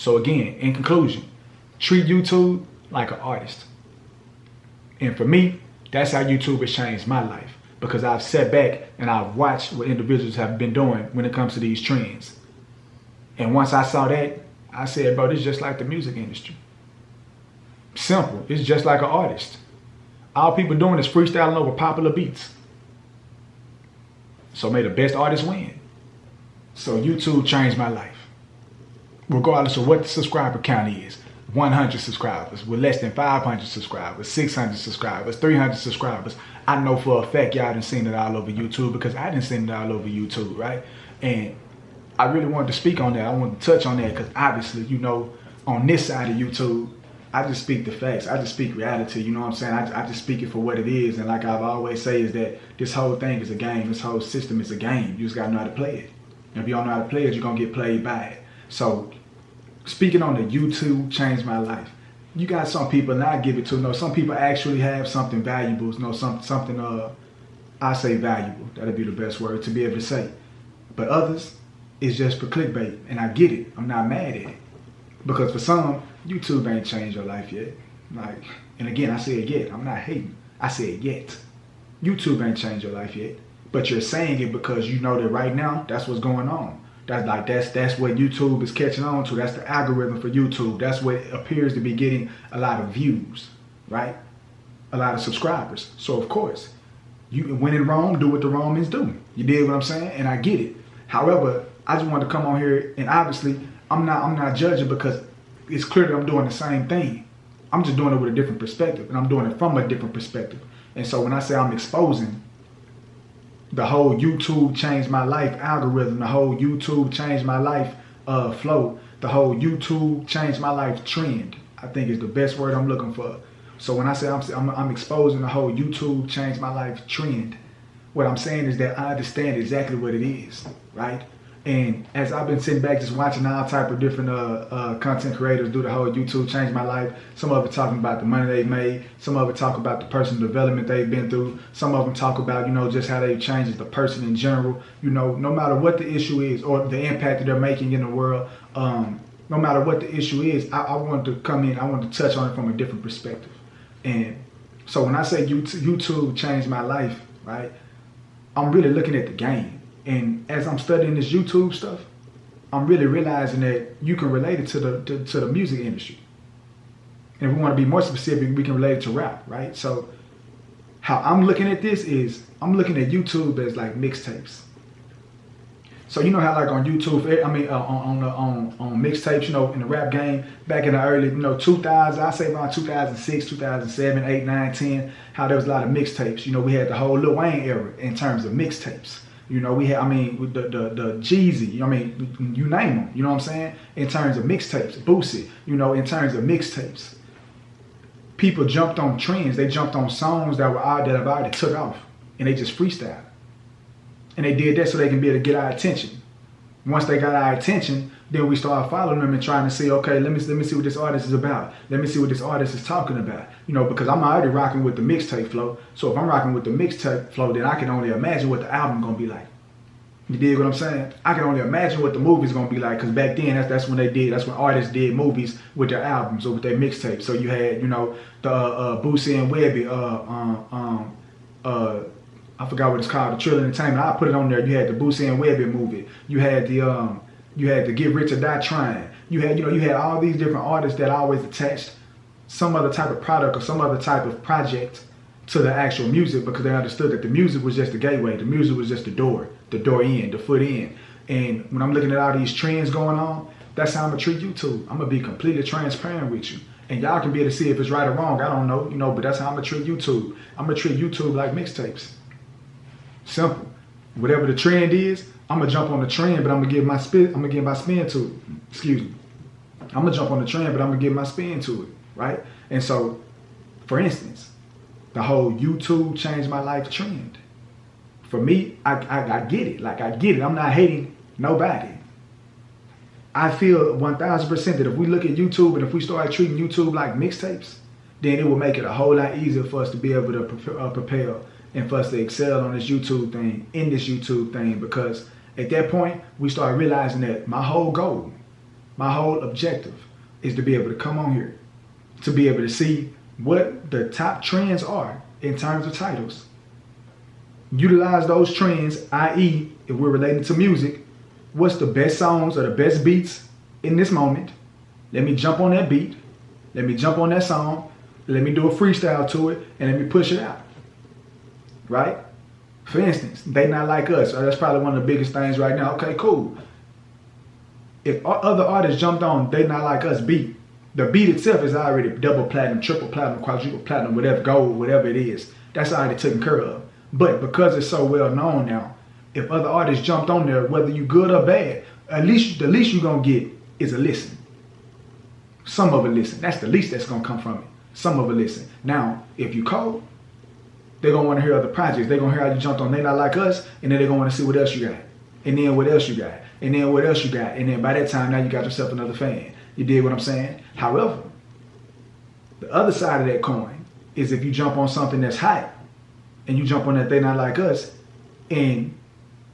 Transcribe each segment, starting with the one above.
So again, in conclusion, treat YouTube like an artist. And for me, that's how YouTube has changed my life, because I've sat back and I've watched what individuals have been doing when it comes to these trends. And once I saw that, I said, bro, this is just like the music industry. Simple. It's just like an artist. All people doing is freestyling over popular beats. So may the best artist win. So YouTube changed my life. Regardless of what the subscriber count is. 100 subscribers, with less than 500 subscribers, 600 subscribers, 300 subscribers. I know for a fact y'all done seen it all over YouTube, because I done seen it all over YouTube, right? And I really wanted to speak on that. I wanted to touch on that because obviously, you know, on this side of YouTube, I just speak the facts. I just speak reality, you know what I'm saying? I just speak it for what it is. And like I've always say is that this whole thing is a game. This whole system is a game. You just got to know how to play it. And if you don't know how to play it, you're going to get played by it. So speaking on the YouTube changed my life. You got some people, and I give it to them, some people actually have something valuable, something I say valuable. That'd be the best word to be able to say. But others, it's just for clickbait. And I get it. I'm not mad at it. Because for some, YouTube ain't changed your life yet. Like, and again, I said yet. I'm not hating. I said yet. YouTube ain't changed your life yet. But you're saying it because you know that right now, that's what's going on. That's what YouTube is catching on to. That's the algorithm for YouTube. That's what appears to be getting a lot of views, right? A lot of subscribers. So of course, when in Rome, do what the Romans do. You dig what I'm saying? And I get it. However, I just wanted to come on here, and obviously, I'm not judging, because it's clear that I'm doing the same thing. I'm just doing it with a different perspective, and I'm doing it from a different perspective. And so when I say I'm exposing the whole YouTube changed my life algorithm, the whole YouTube changed my life flow, the whole YouTube changed my life trend, I think is the best word I'm looking for. So when I say I'm exposing the whole YouTube changed my life trend, what I'm saying is that I understand exactly what it is, right? And as I've been sitting back just watching all type of different content creators do the whole YouTube change my life, some of it talking about the money they've made, some of it talk about the personal development they've been through, some of them talk about, you know, just how they've changed as the person in general, you know, no matter what the issue is or the impact that they're making in the world, no matter what the issue is, I wanted to come in, I wanted to touch on it from a different perspective. And so when I say YouTube changed my life, right, I'm really looking at the game. And as I'm studying this YouTube stuff, I'm really realizing that you can relate it to the music industry. And if we want to be more specific, we can relate it to rap, right? So how I'm looking at this is I'm looking at YouTube as like mixtapes. So you know how like on YouTube, on mixtapes, you know, in the rap game, back in the early, you know, 2000s, I say around 2006, 2007, 8, 9, 10, how there was a lot of mixtapes. You know, we had the whole Lil Wayne era in terms of mixtapes. You know, we had, the Jeezy, you name them, you know what I'm saying? In terms of mixtapes, Boosie, you know, in terms of mixtapes. People jumped on trends. They jumped on songs that have already took off, and they just freestyled. And they did that so they can be able to get our attention. Once they got our attention, then we started following them and trying to see, okay, let me see what this artist is about. Let me see what this artist is talking about. You know, because I'm already rocking with the mixtape flow. So if I'm rocking with the mixtape flow, then I can only imagine what the album gonna be like. You dig what I'm saying? I can only imagine what the movie's gonna be like, because back then that's when artists did movies with their albums or with their mixtapes. So you had, you know, the Boosie and Webby, I forgot what it's called, the Trill Entertainment. I put it on there. You had the Boosie and Webby movie. You had the Get Rich or Die Trying. You had all these different artists that always attached some other type of product or some other type of project to the actual music, because they understood that the music was just the gateway. The music was just the door in, the foot in. And when I'm looking at all these trends going on, that's how I'm gonna treat YouTube. I'm gonna be completely transparent with you. And y'all can be able to see if it's right or wrong. I don't know, you know, but that's how I'm gonna treat YouTube. I'm gonna treat YouTube like mixtapes. Simple. Whatever the trend is, I'm gonna jump on the trend, but I'm gonna give my spin to it. Excuse me. I'm gonna jump on the trend, but I'm gonna give my spin to it, right? And so, for instance, the whole YouTube changed my life trend. For me, I get it. Like, I get it. I'm not hating nobody. I feel 1000% that if we look at YouTube and if we start treating YouTube like mixtapes, then it will make it a whole lot easier for us to be able to propel and for us to excel on this YouTube thing, because at that point, we start realizing that my whole goal My whole objective is to be able to come on here, to be able to see what the top trends are in terms of titles. Utilize those trends, i.e., if we're relating to music, what's the best songs or the best beats in this moment? Let me jump on that beat. Let me jump on that song. Let me do a freestyle to it, and let me push it out. Right? For instance, They Not Like Us. That's probably one of the biggest things right now. Okay, cool. If other artists jumped on They Not Like Us beat, the beat itself is already double platinum, triple platinum, quadruple platinum, whatever, gold, whatever it is. That's already taken care of. But because it's so well known now, if other artists jumped on there, whether you good or bad, the least you're going to get is a listen. Some of a listen. That's the least that's going to come from it. Some of a listen. Now, if you cold, they're going to want to hear other projects. They're going to hear how you jumped on They Not Like Us, and then they're going to want to see what else you got. And then what else you got. And then what else you got. And then by that time, now you got yourself another fan. You dig what I'm saying? However, the other side of that coin is if you jump on something that's hot, and you jump on that They Not Like Us, and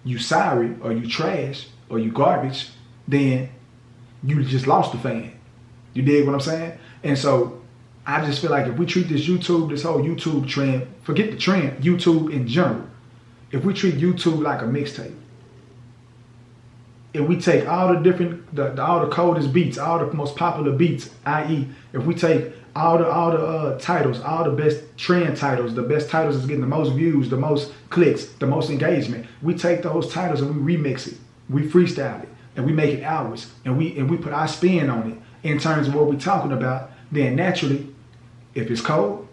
you sorry, or you trash, or you garbage, then you just lost the fan. You dig what I'm saying? And so I just feel like if we treat this whole YouTube trend, forget the trend, YouTube in general, if we treat YouTube like a mixtape, if we take all the different, all the coldest beats, all the most popular beats, i.e., if we take all the titles, all the best trend titles, the best titles that's getting the most views, the most clicks, the most engagement, we take those titles and we remix it, we freestyle it, and we make it ours, and we put our spin on it in terms of what we're talking about. Then naturally, if it's cold,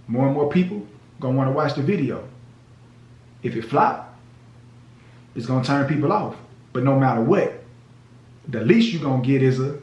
more and more people gonna want to watch the video. If it flop, it's gonna turn people off. But no matter what, the least you're going to get is a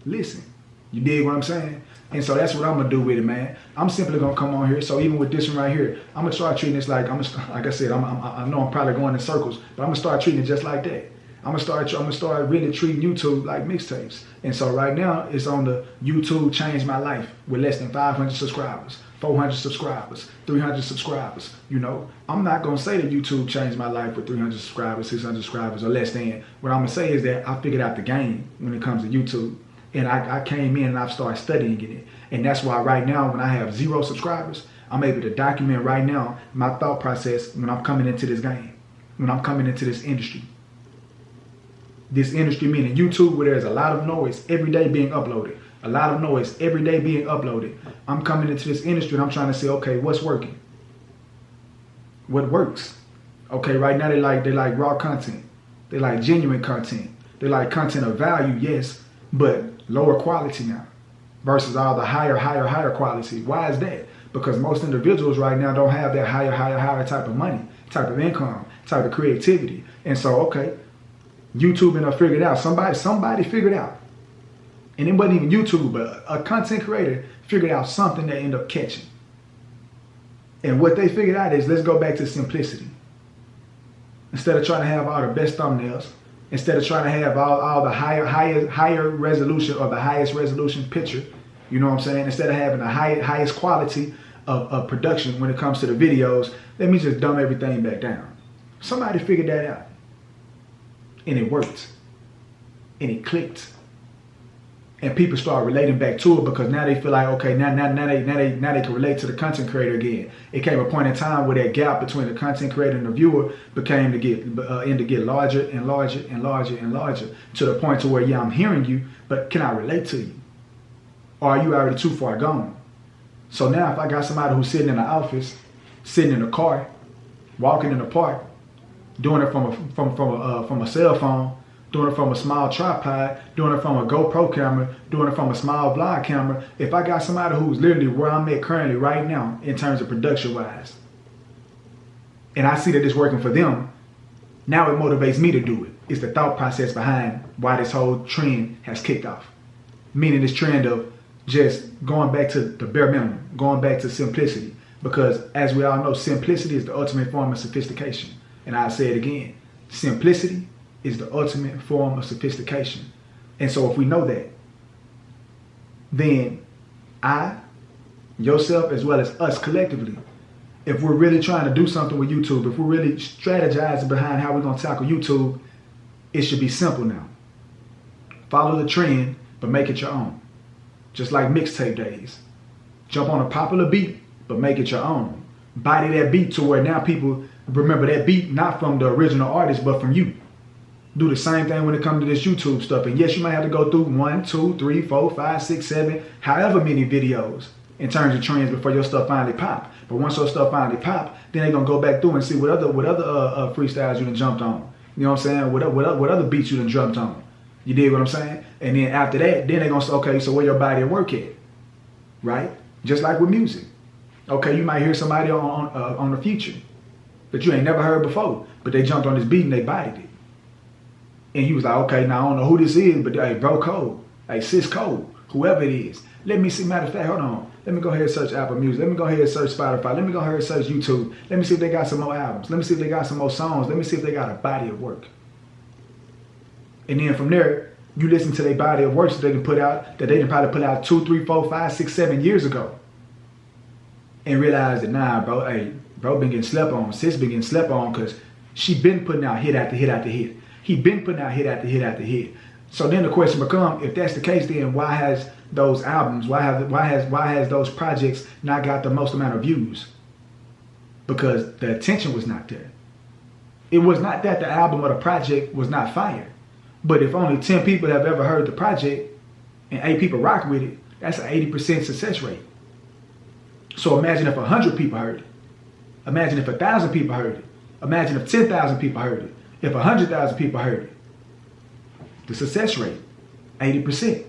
listen. You dig what I'm saying? And so that's what I'm going to do with it, man. I'm simply going to come on here. So even with this one right here, I'm going to start treating this like, like I said, I know I'm probably going in circles, but I'm going to start treating it just like that. I'm gonna start really treating YouTube like mixtapes. And so right now, it's on the YouTube Changed My Life with less than 500 subscribers, 400 subscribers, 300 subscribers. You know, I'm not gonna say that YouTube changed my life with 300 subscribers, 600 subscribers, or less than. What I'm gonna say is that I figured out the game when it comes to YouTube, and I came in and I've started studying it. And that's why right now, when I have 0 subscribers, I'm able to document right now my thought process when I'm coming into this game, when I'm coming into this industry. This industry meaning YouTube, where there's a lot of noise every day being uploaded. A lot of noise every day being uploaded. I'm coming into this industry and I'm trying to say, okay, what's working? What works? Okay, right now they like raw content. They like genuine content. They like content of value, yes, but lower quality now. Versus all the higher quality. Why is that? Because most individuals right now don't have that higher type of money, type of income, type of creativity. And so, okay, YouTube and I figured out. Somebody figured out. And it wasn't even YouTube, but a content creator figured out something that ended up catching. And what they figured out is, let's go back to simplicity. Instead of trying to have all the best thumbnails, instead of trying to have all the higher resolution or the highest resolution picture, you know what I'm saying? Instead of having the highest quality of production when it comes to the videos, let me just dumb everything back down. Somebody figured that out. And it worked. And it clicked. And people start relating back to it because now they feel like, okay, now they can relate to the content creator again. It came a point in time where that gap between the content creator and the viewer became to get larger and larger and larger and larger, to the point to where, yeah, I'm hearing you, but can I relate to you? Or are you already too far gone? So now if I got somebody who's sitting in the office, sitting in a car, walking in the park, doing it from a cell phone, doing it from a small tripod, doing it from a GoPro camera, doing it from a small vlog camera. If I got somebody who's literally where I'm at currently right now in terms of production wise, and I see that it's working for them, now it motivates me to do it. It's the thought process behind why this whole trend has kicked off. Meaning this trend of just going back to the bare minimum, going back to simplicity. Because as we all know, simplicity is the ultimate form of sophistication. And I'll say it again, simplicity is the ultimate form of sophistication. And so if we know that, then I, yourself, as well as us collectively, if we're really trying to do something with YouTube, if we're really strategizing behind how we're going to tackle YouTube, it should be simple now. Follow the trend, but make it your own. Just like mixtape days. Jump on a popular beat, but make it your own. Body that beat to where now people remember that beat not from the original artist, but from you. Do the same thing when it comes to this YouTube stuff. And yes, you might have to go through 1, 2, 3, 4, 5, 6, 7, however many videos in terms of trends before your stuff finally pop. But once your stuff finally pop, then they're gonna go back through and see what other freestyles you done jumped on. You know what I'm saying? What other beats you done jumped on. You dig what I'm saying? And then after that, then they're gonna say, okay, so where your body of work at? Right? Just like with music. Okay, you might hear somebody on the Future that you ain't never heard before, but they jumped on this beat and they bodied it. And you was like, okay, now I don't know who this is, but hey, bro Cole, hey, sis Cole, whoever it is. Let me see, matter of fact, hold on. Let me go ahead and search Apple Music. Let me go ahead and search Spotify. Let me go ahead and search YouTube. Let me see if they got some more albums. Let me see if they got some more songs. Let me see if they got a body of work. And then from there, you listen to their body of work that they can put out, that they can probably put out 2, 3, 4, 5, 6, 7 years ago. And realize that, nah, bro, hey, bro been getting slept on. Sis been getting slept on because she been putting out hit after hit after hit. He been putting out hit after hit after hit. So then the question becomes, if that's the case, then why has those albums, why has those projects not got the most amount of views? Because the attention was not there. It was not that the album or the project was not fire. But if only 10 people have ever heard the project and 8 people rock with it, that's an 80% success rate. So imagine if 100 people heard it. Imagine if 1,000 people heard it. Imagine if 10,000 people heard it. If 100,000 people heard it. The success rate, 80%.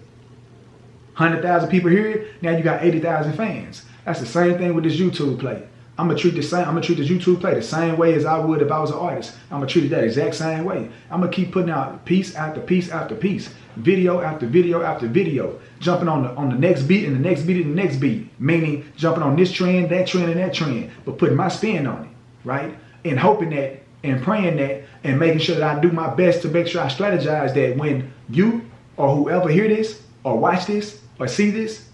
100,000 people hear it, now you got 80,000 fans. That's the same thing with this YouTube play. I'm gonna treat this YouTube play the same way as I would if I was an artist. I'm gonna treat it that exact same way. I'm gonna keep putting out piece after piece after piece, video after video after video, jumping on the next beat and the next beat and the next beat, meaning jumping on this trend, and that trend, but putting my spin on it, right? And hoping that and praying that and making sure that I do my best to make sure I strategize that when you or whoever hear this or watch this or see this,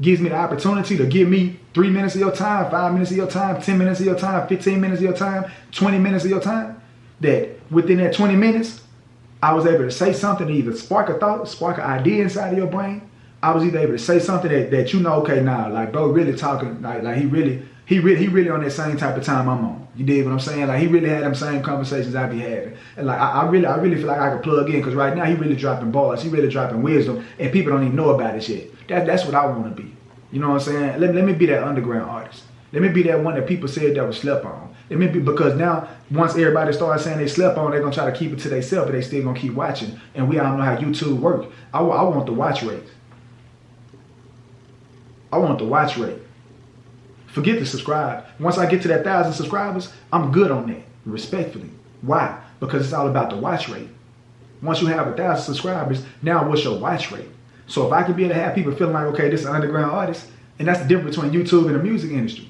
gives me the opportunity to give me 3 minutes of your time, 5 minutes of your time, 10 minutes of your time, 15 minutes of your time, 20 minutes of your time, that within that 20 minutes, I was able to say something to either spark a thought, spark an idea inside of your brain. I was either able to say something that you know, okay, now, like bro really talking, like he really on that same type of time I'm on. You dig what I'm saying? Like he really had them same conversations I be having. And like I really feel like I could plug in because right now he really dropping bars, he really dropping wisdom, and people don't even know about it yet. That's what I want to be. You know what I'm saying? Let me be that underground artist. Let me be that one that people said that was slept on. Let me be, because now once everybody starts saying they slept on, they're gonna try to keep it to themselves, but they still gonna keep watching. And we all know how YouTube works. I want the watch rate. I want the watch rate. Forget to subscribe. Once I get to that 1,000 subscribers, I'm good on that, respectfully. Why? Because it's all about the watch rate. Once you have 1,000 subscribers, now what's your watch rate? So if I can be able to have people feeling like, okay, this is an underground artist, and that's the difference between YouTube and the music industry.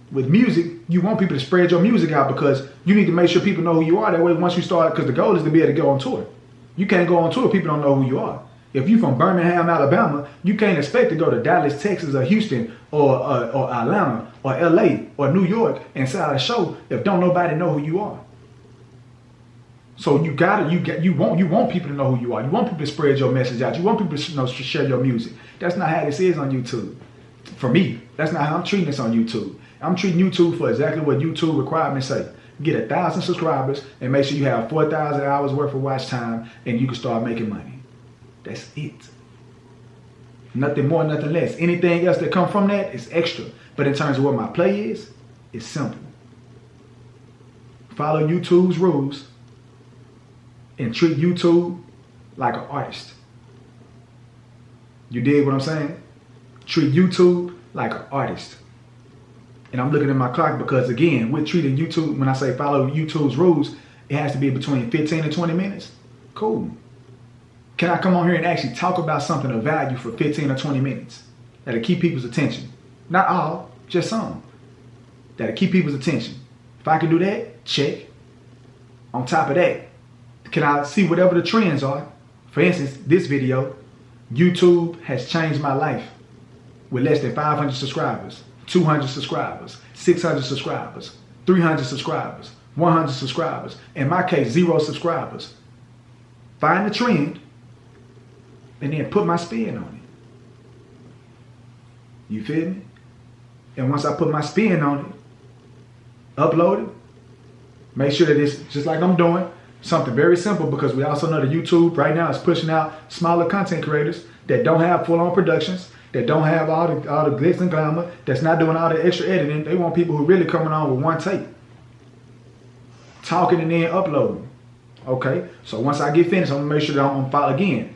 With music, you want people to spread your music out because you need to make sure people know who you are. That way, once you start, because the goal is to be able to go on tour. You can't go on tour if people don't know who you are. If you from Birmingham, Alabama, you can't expect to go to Dallas, Texas, or Houston, or Atlanta, or LA, or New York and sell a show if don't nobody know who you are. So you want people to know who you are. You want people to spread your message out. You want people to share your music. That's not how this is on YouTube. For me, that's not how I'm treating this on YouTube. I'm treating YouTube for exactly what YouTube requirements say. Get 1,000 subscribers and make sure you have 4,000 hours worth of watch time, and you can start making money. That's it. Nothing more, nothing less. Anything else that come from that is extra. But in terms of what my play is, it's simple. Follow YouTube's rules and treat YouTube like an artist. You dig what I'm saying? Treat YouTube like an artist. And I'm looking at my clock because, again, we're treating YouTube, when I say follow YouTube's rules, it has to be between 15 and 20 minutes. Cool. Can I come on here and actually talk about something of value for 15 or 20 minutes that'll keep people's attention? Not all, just some. That'll keep people's attention. If I can do that, check. On top of that, can I see whatever the trends are? For instance, this video, YouTube has changed my life with less than 500 subscribers, 200 subscribers, 600 subscribers, 300 subscribers, 100 subscribers. In my case, 0 subscribers. Find the trend, and then put my spin on it. You feel me? And once I put my spin on it, upload it, make sure that it's just like I'm doing, something very simple, because we also know that YouTube right now is pushing out smaller content creators that don't have full-on productions, that don't have all the glitz and glamour, that's not doing all the extra editing. They want people who really coming on with one take, talking and then uploading. Okay, so once I get finished, I'm gonna make sure that I'm gonna file again.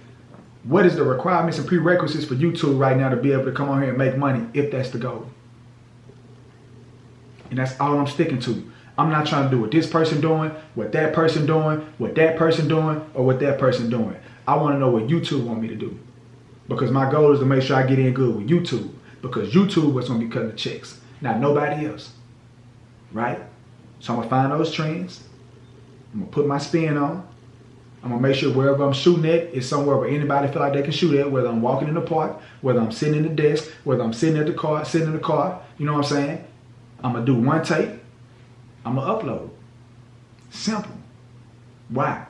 What is the requirements and prerequisites for YouTube right now to be able to come on here and make money, if that's the goal? And that's all I'm sticking to. I'm not trying to do what this person doing, what that person doing, what that person doing, or what that person doing. I want to know what YouTube want me to do. Because my goal is to make sure I get in good with YouTube. Because YouTube is going to be cutting the checks, not nobody else. Right? So I'm going to find those trends. I'm going to put my spin on. I'm going to make sure wherever I'm shooting at is somewhere where anybody feel like they can shoot at, whether I'm walking in the park, whether I'm sitting in the desk, whether I'm sitting in the car, you know what I'm saying? I'm going to do one take. I'm going to upload. Simple. Why?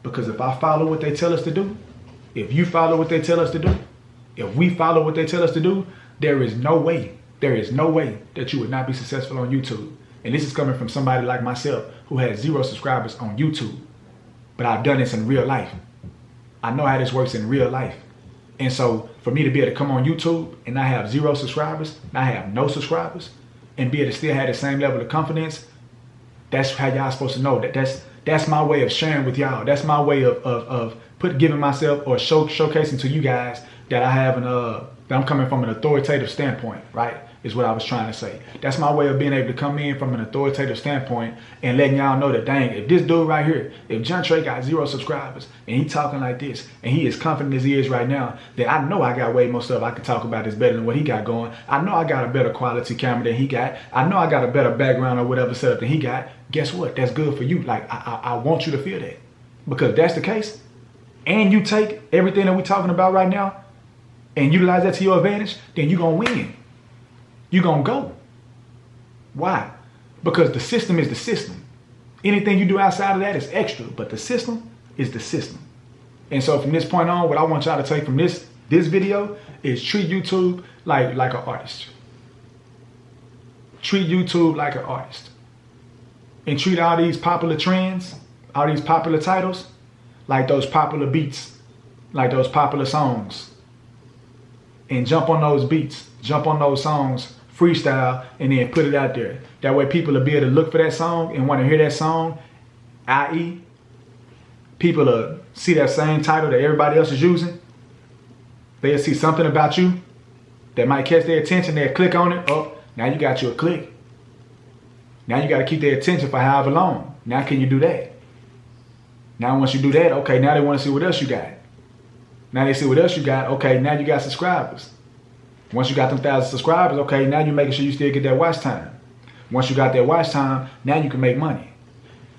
Because if I follow what they tell us to do, if you follow what they tell us to do, if we follow what they tell us to do, there is no way that you would not be successful on YouTube. And this is coming from somebody like myself who has 0 subscribers on YouTube. But I've done this in real life. I know how this works in real life. And so for me to be able to come on YouTube and I have 0 subscribers, and I have no subscribers, and be able to still have the same level of confidence, that's how y'all supposed to know that that's my way of sharing with y'all. That's my way of giving myself or showcasing to you guys that I have that I'm coming from an authoritative standpoint, right? Is what I was trying to say. That's my way of being able to come in from an authoritative standpoint and letting y'all know that, dang, if this dude right here, if John Trey got 0 subscribers and he talking like this and he is confident as he is right now, then I know I got way more stuff I can talk about that's better than what he got going. I know I got a better quality camera than he got. I know I got a better background or whatever setup than he got. Guess what? That's good for you. Like, I want you to feel that. Because if that's the case, and you take everything that we're talking about right now and utilize that to your advantage, then you're going to win. You're going to go. Why? Because the system is the system. Anything you do outside of that is extra, but the system is the system. And so from this point on, what I want y'all to take from this video is treat YouTube like an artist. Treat YouTube like an artist. And treat all these popular trends, all these popular titles, like those popular beats, like those popular songs. And jump on those beats, jump on those songs, freestyle, and then put it out there. That way people will be able to look for that song and want to hear that song, i.e. people will see that same title that everybody else is using. They'll see something about you that might catch their attention. They'll click on it. Oh, now you got you a click. Now you got to keep their attention for however long. Now can you do that? Now once you do that, okay, now they want to see what else you got. Now they see what else you got. Okay, now you got subscribers. Once you got them 1,000 subscribers, okay, now you're making sure you still get that watch time. Once you got that watch time, now you can make money.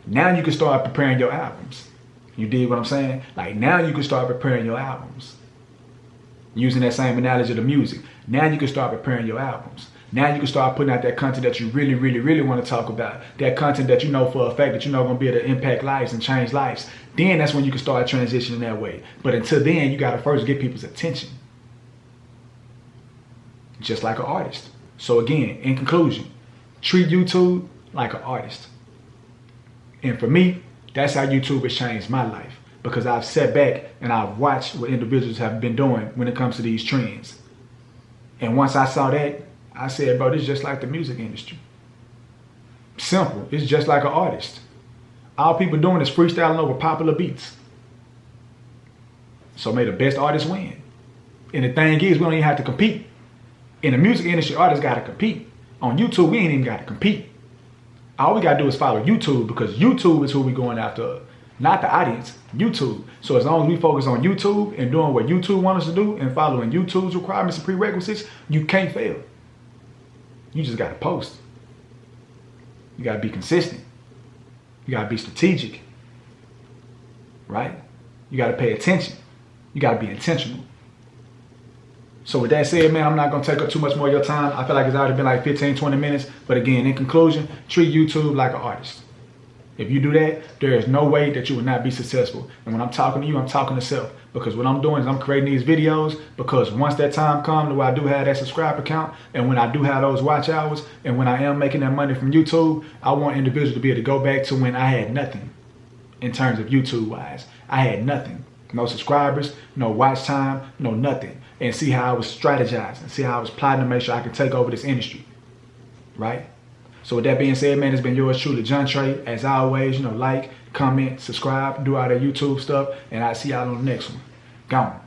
Now you can start preparing your albums. You dig what I'm saying? Like now you can start preparing your albums. Using that same analogy of the music. Now you can start preparing your albums. Now you can start putting out that content that you really, really, really want to talk about. That content that you know for a fact that you know going to be able to impact lives and change lives. Then that's when you can start transitioning that way. But until then, you got to first get people's attention. Just like an artist. So again, in conclusion, treat YouTube like an artist. And for me, that's how YouTube has changed my life. Because I've sat back and I've watched what individuals have been doing when it comes to these trends. And once I saw that, I said, bro, this is just like the music industry. Simple. It's just like an artist. All people doing is freestyling over popular beats. So may the best artist win. And the thing is, we don't even have to compete. In the music industry, artists got to compete. On YouTube, we ain't even got to compete. All we got to do is follow YouTube because YouTube is who we're going after. Not the audience, YouTube. So as long as we focus on YouTube and doing what YouTube wants us to do and following YouTube's requirements and prerequisites, you can't fail. You just got to post. You got to be consistent. You got to be strategic. Right? You got to pay attention. You got to be intentional. So with that said, man, I'm not going to take up too much more of your time. I feel like it's already been like 15, 20 minutes. But again, in conclusion, treat YouTube like an artist. If you do that, there is no way that you will not be successful. And when I'm talking to you, I'm talking to self. Because what I'm doing is I'm creating these videos because once that time comes to where I do have that subscriber count, and when I do have those watch hours, and when I am making that money from YouTube, I want individuals to be able to go back to when I had nothing in terms of YouTube wise. I had nothing. No subscribers, no watch time, no nothing. And see how I was strategizing, see how I was plotting to make sure I could take over this industry, right? So with that being said, man, it's been yours truly, John Trey. As always, like, comment, subscribe, do all that YouTube stuff, and I'll see y'all on the next one. Gone.